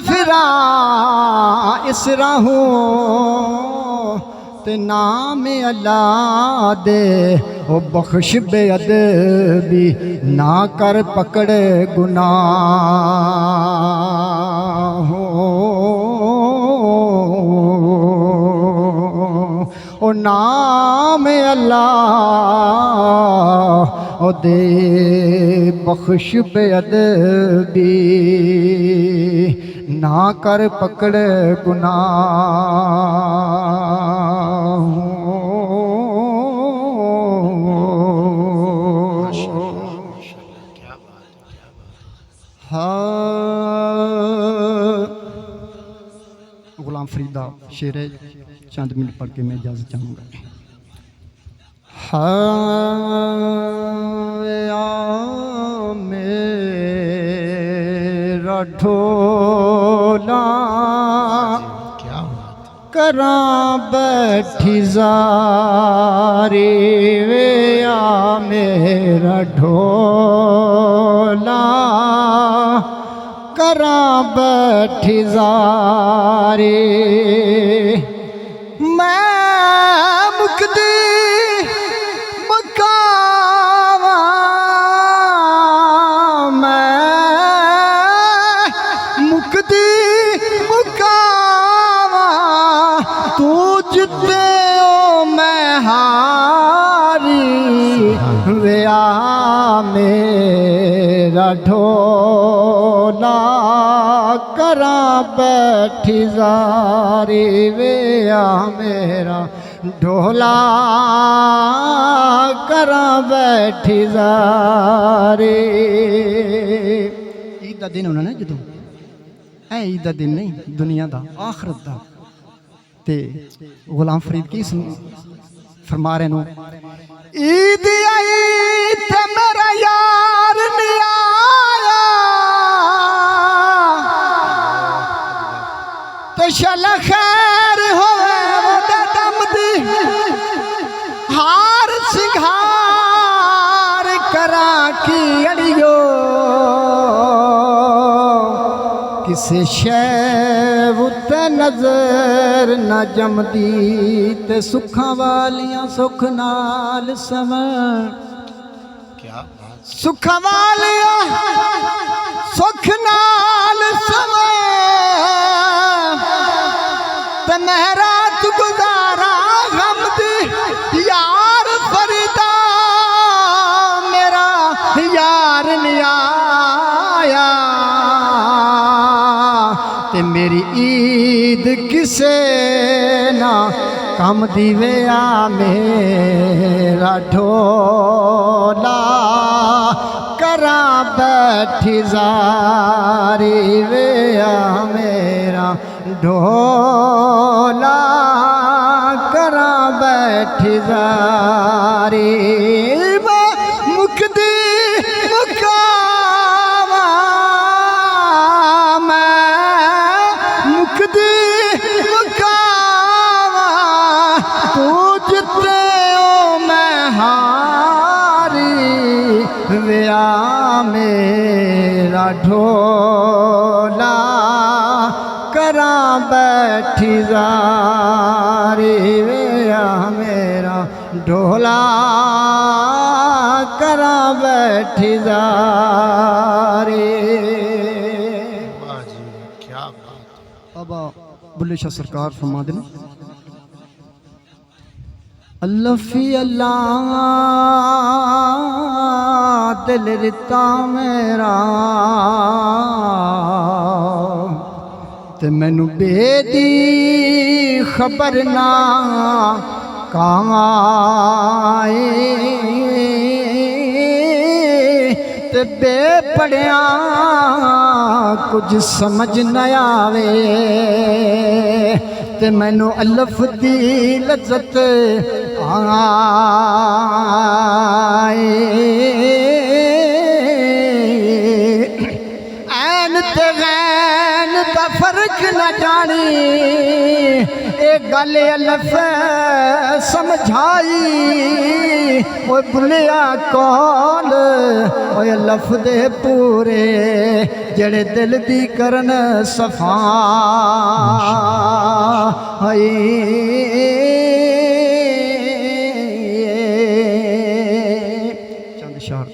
फिरा इस राहों ते नाम अल्लाह दे ओ बख्श बेअदबी ना कर पकड़े गुनाह ओ नाम अल्लाह ओ दे बख्श बेअदबी ना कर पकड़े गुनाह। गुलाम फरीद दा शेर है, चंद मिनट पढ़ के मैं इजाजत चाहूँगा। मेरा ढोला करा बैठी ज़ारी वे आ मेरा ढोला करा बैठी ज़ारी मैं मुकदी मकावा मैं मुकदी मुकावा तू जिते ओ मैं हारी वे आ मेरा ढोला करा बैठी ज़ारी वे आ मेरा ढोला करा बैठी ज़ारी। ईद का दिन होना ना जो है, ईद का दिन नहीं दुनिया का आखरत का। ते गुलाम फरीद की फरमा रहे नो ईद आई ते मेरा यार नहीं आया ते शला खैर होवे दम दी हार सिंगार करा की अड़ियो किसे शैव ते नजर न जमदी ते सुखा वालियां सुख नाल सवण। क्या सुखा वालियां सुख नाल सवण ते मेरा तू गुजारा गम दी यार फरीदा मेरा यार नहीं आया ते मेरी ईद किसे ना कम दीवे आ मेरा ढोला करा बैठी ज़ारी वे आ मेरा ढोला करा बैठी ज़ारी मुकदी मुकावा मुकदी मुकावा तू जिते ओ मैं हारी वे आ मेरा ढोला करा बैठी ज़ारी वे आ मेरा ढोला करा बैठी ज़ारी। बाबा बुल्ले शाह सरकार फरमा देना अल्लाह फी अल्लाह दिल रिता मेरा ते मैनू बेदी खबर ना काए ते बे पढ़िया कुछ समझ न आवे ते मैनू अल्फ दी लज्जत आए ऐन ते गैन दा फर्क न जानी एक गल अल्फ समझाई वो भुलिया कौन ओए अल्फ दे पूरे जड़े दिल दी करन सफा चंद शार